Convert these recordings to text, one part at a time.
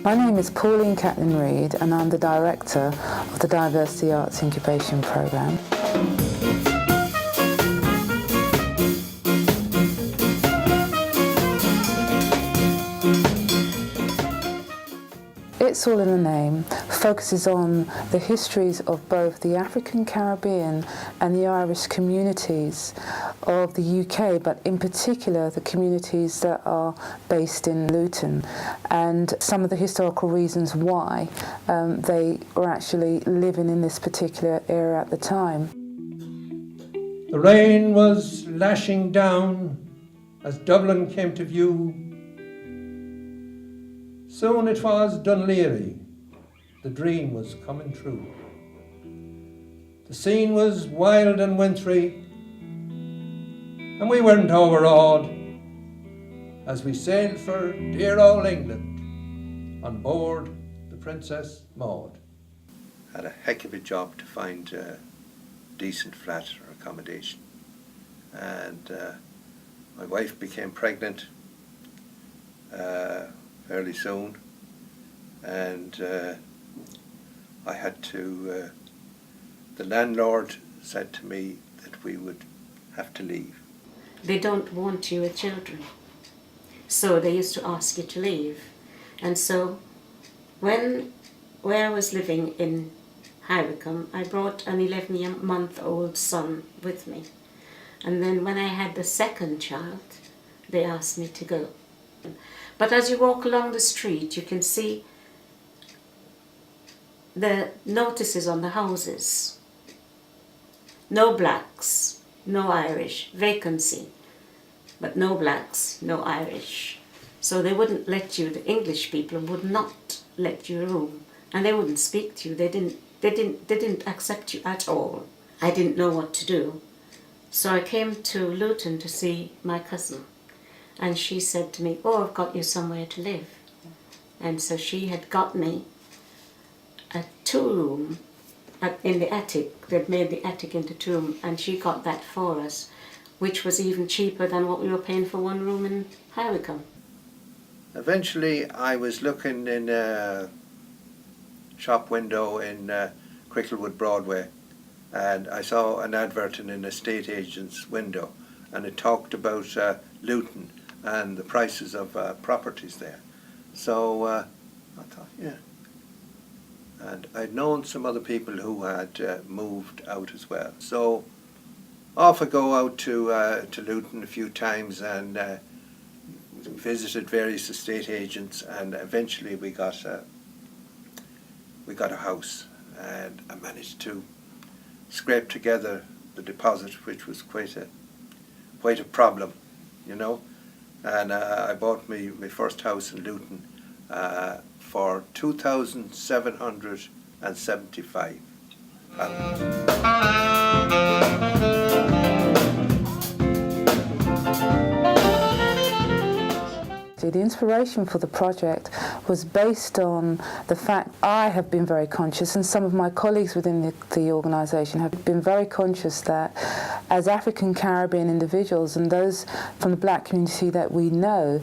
My name is Pauline Catlin Reid and I'm the Director of the Diversity Arts Incubation Programme. It's All in the Name focuses on the histories of both the African Caribbean and the Irish communities of the UK, but in particular the communities that are based in Luton, and some of the historical reasons why they were actually living in this particular era at the time. The rain was lashing down as Dublin came to view. Soon it was Dunleary, the dream was coming true. The scene was wild and wintry, and we weren't overawed as we sailed for dear old England on board the Princess Maud. Had a heck of a job to find a decent flat or accommodation, and my wife became pregnant fairly soon, and I had to, the landlord said to me that we would have to leave. They don't want you with children, so they used to ask you to leave. And so where I was living in High Wycombe, I brought an 11-month-old son with me, and then when I had the second child they asked me to go. But as you walk along the street, you can see the notices on the houses. No blacks, no Irish, vacancy, but no blacks, no Irish. So they wouldn't let you, the English people would not let you a room, and they wouldn't speak to you. They didn't accept you at all. I didn't know what to do. So I came to Luton to see my cousin. And she said to me, "Oh, I've got you somewhere to live." And so she had got me a 2-room in the attic. They'd made the attic into 2-room, and she got that for us, which was even cheaper than what we were paying for 1 room in High Wycombe. Eventually I was looking in a shop window in Cricklewood Broadway, and I saw an advert in an estate agent's window, and it talked about Luton and the prices of properties there. So I thought, yeah. And I'd known some other people who had moved out as well. So off I go out to Luton a few times, and visited various estate agents, and eventually we got a house, and I managed to scrape together the deposit, which was quite a problem, you know. And I bought my first house in Luton for £2,775. The inspiration for the project was based on the fact I have been very conscious, and some of my colleagues within the organisation have been very conscious that as African Caribbean individuals and those from the black community that we know,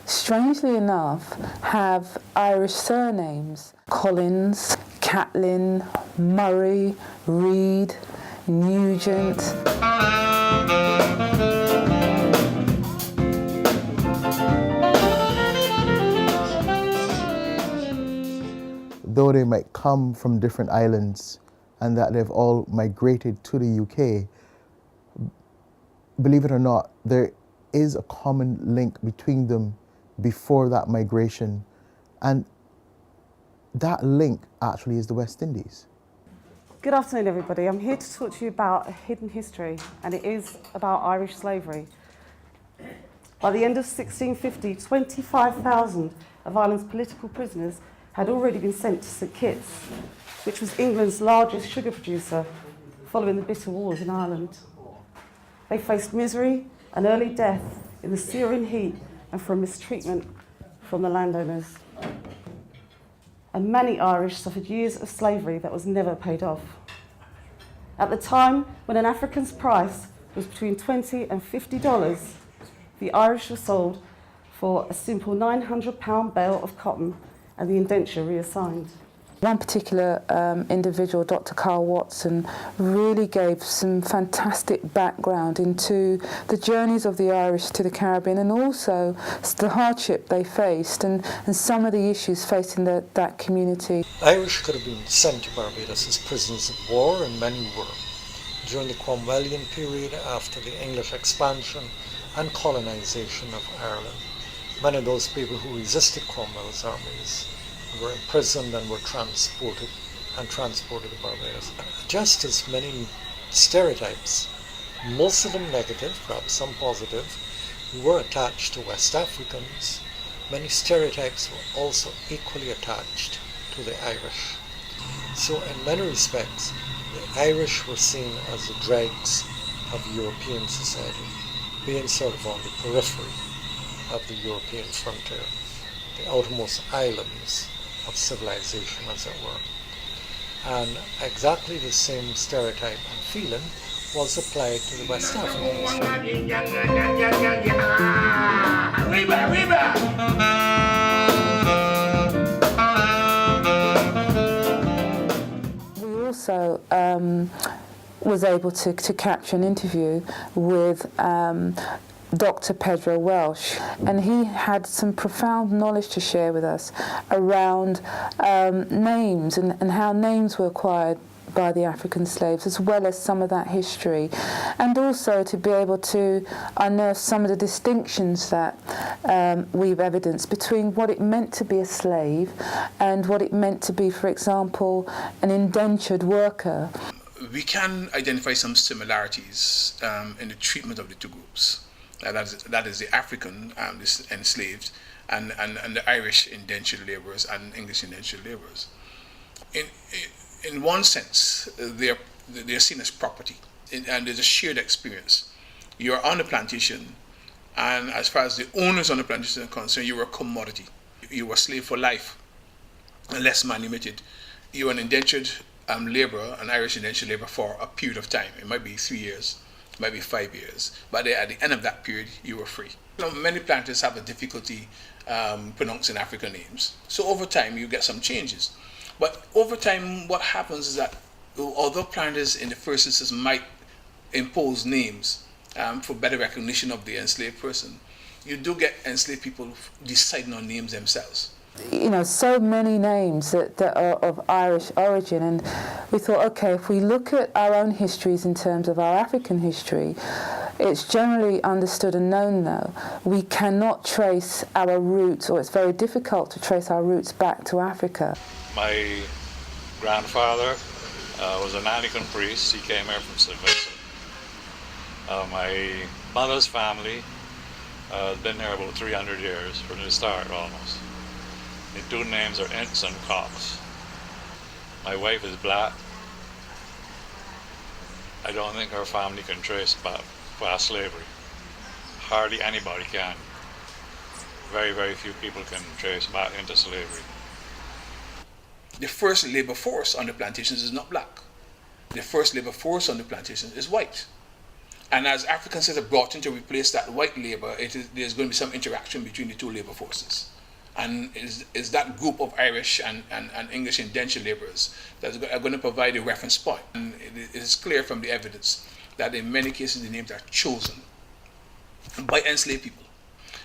strangely enough, have Irish surnames. Collins, Catlin, Murray, Reid, Nugent. Though they might come from different islands and that they've all migrated to the UK, believe it or not, there is a common link between them before that migration, and that link actually is the West Indies. Good afternoon, everybody. I'm here to talk to you about a hidden history, and it is about Irish slavery. By the end of 1650, 25,000 of Ireland's political prisoners had already been sent to St Kitts, which was England's largest sugar producer, following the bitter wars in Ireland. They faced misery and early death in the searing heat and from mistreatment from the landowners. And many Irish suffered years of slavery that was never paid off. At the time, when an African's price was between $20 and $50, the Irish were sold for a simple £900 bale of cotton and the indenture reassigned. One particular individual, Dr. Carl Watson, really gave some fantastic background into the journeys of the Irish to the Caribbean and also the hardship they faced and some of the issues facing that community. Irish could have been sent to Barbados as prisoners of war, and many were. During the Cromwellian period, after the English expansion and colonisation of Ireland, many of those people who resisted Cromwell's armies were imprisoned and were transported to Barbados. Just as many stereotypes, most of them negative, perhaps some positive, were attached to West Africans, many stereotypes were also equally attached to the Irish. So in many respects, the Irish were seen as the dregs of European society, being sort of on the periphery of the European frontier, the outermost islands of civilization, as it were. And exactly the same stereotype and feeling was applied to the West Africans. We also was able to capture an interview with Dr. Pedro Welsh, and he had some profound knowledge to share with us around names and how names were acquired by the African slaves, as well as some of that history, and also to be able to unearth some of the distinctions that we've evidenced between what it meant to be a slave and what it meant to be, for example, an indentured worker. We can identify some similarities in the treatment of the two groups. That is the African enslaved and the Irish indentured labourers and English indentured labourers. In one sense, they're seen as property, and there's a shared experience. You're on the plantation, and as far as the owners on the plantation are concerned, you were a commodity. You were a slave for life, unless manumitted. You were an indentured labourer, an Irish indentured labourer for a period of time. It might be 3 years. Maybe 5 years, but at the end of that period, you were free. Many planters have a difficulty pronouncing African names, so over time you get some changes. But over time, what happens is that although planters in the first instance might impose names for better recognition of the enslaved person, you do get enslaved people deciding on names themselves. You know, so many names that are of Irish origin, and we thought, okay, if we look at our own histories in terms of our African history, it's generally understood and known though, we cannot trace our roots, or it's very difficult to trace our roots back to Africa. My grandfather was an Anglican priest. He came here from St. Vincent. My mother's family has been here about 300 years, from the start almost. The two names are Ince and Cox. My wife is black. I don't think her family can trace back past slavery. Hardly anybody can. Very, very few people can trace back into slavery. The first labor force on the plantations is not black. The first labor force on the plantations is white. And as Africans are brought in to replace that white labor, there's going to be some interaction between the two labor forces. And is that group of Irish and English indentured labourers that are going to provide a reference point. And it is clear from the evidence that in many cases the names are chosen by enslaved people.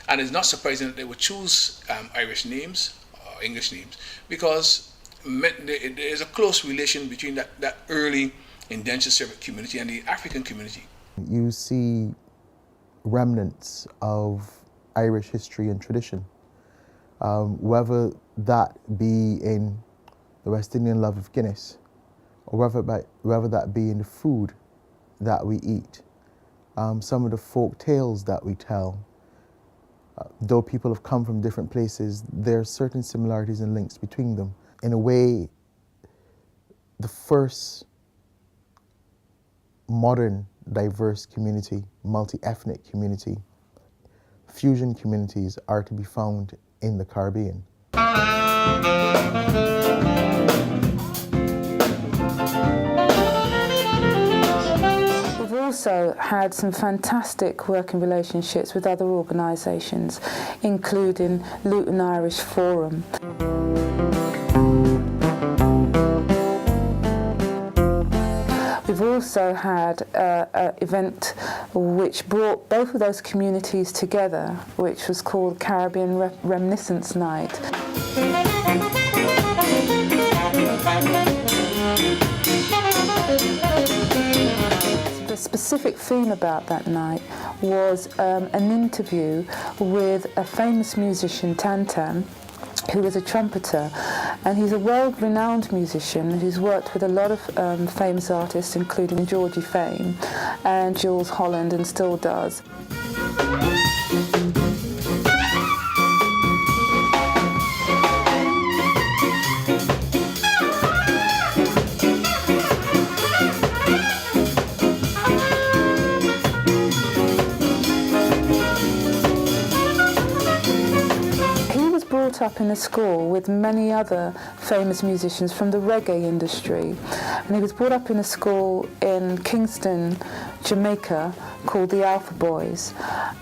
And it's not surprising that they would choose Irish names, or English names, because there is a close relation between that early indentured servant community and the African community. You see remnants of Irish history and tradition. Whether that be in the West Indian love of Guinness, or whether that be in the food that we eat, some of the folk tales that we tell. Though people have come from different places, there are certain similarities and links between them. In a way, the first modern, diverse community, multi-ethnic community, fusion communities are to be found in the Caribbean. We've also had some fantastic working relationships with other organisations, including Luton Irish Forum. We've also had an event which brought both of those communities together, which was called Caribbean Reminiscence Night. The specific theme about that night was an interview with a famous musician, Tantan, who was a trumpeter, and he's a world-renowned musician who's worked with a lot of famous artists, including Georgie Fame and Jules Holland, and still does. Up in a school with many other famous musicians from the reggae industry, and he was brought up in a school in Kingston, Jamaica, called the Alpha Boys,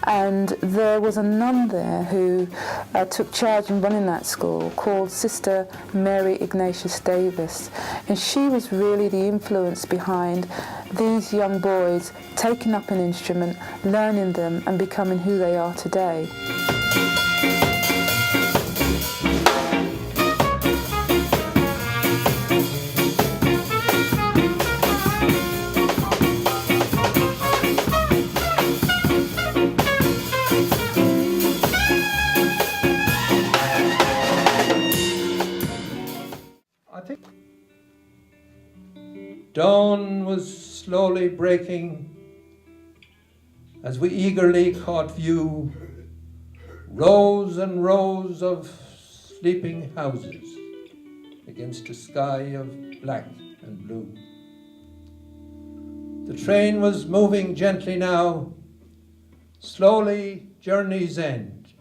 and there was a nun there who took charge in running that school, called Sister Mary Ignatius Davis, and she was really the influence behind these young boys taking up an instrument, learning them and becoming who they are today. Dawn was slowly breaking as we eagerly caught view rows and rows of sleeping houses against a sky of black and blue. The train was moving gently now, slowly journey's end,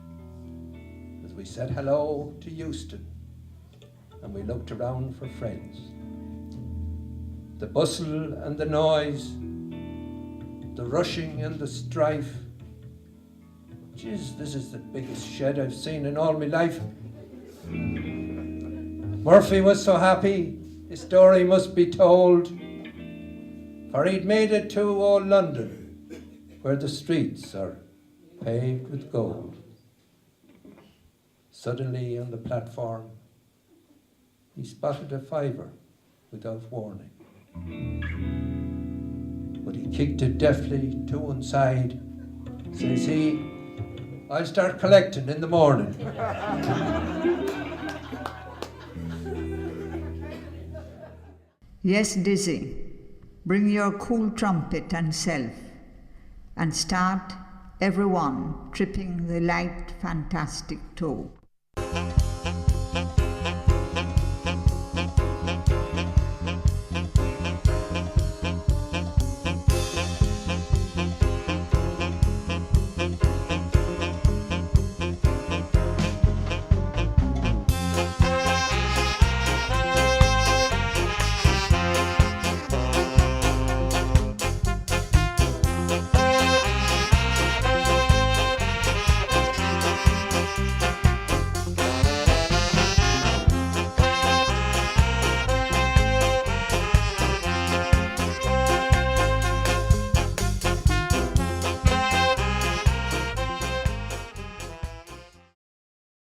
as we said hello to Euston and we looked around for friends. The bustle and the noise, the rushing and the strife. Jeez, this is the biggest shed I've seen in all my life. Murphy was so happy, his story must be told, for he'd made it to old London, where the streets are paved with gold. Suddenly on the platform, he spotted a fiver without warning. But he kicked it deftly to one side. Says he, I'll start collecting in the morning. Yes, Dizzy, bring your cool trumpet and self, and start everyone tripping the light fantastic toe.